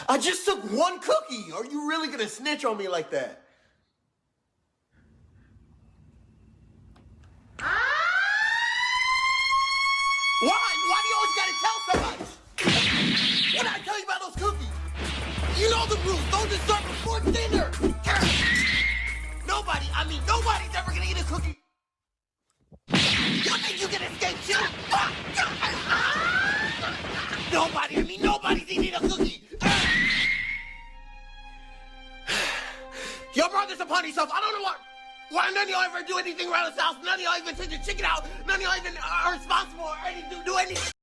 I just took one cookie. Are you really gonna snitch on me like that? Why do you always gotta tell somebody? What did I tell you about those cookies? You know the rules. Don't dessert before dinner. Nobody's ever gonna eat a cookie. You think you can escape too? Nobody's eating a cookie. Y'all brought this upon yourself. I don't know why none of y'all ever do anything around this house. None of y'all even take the chicken out. None of y'all even are responsible or do anything.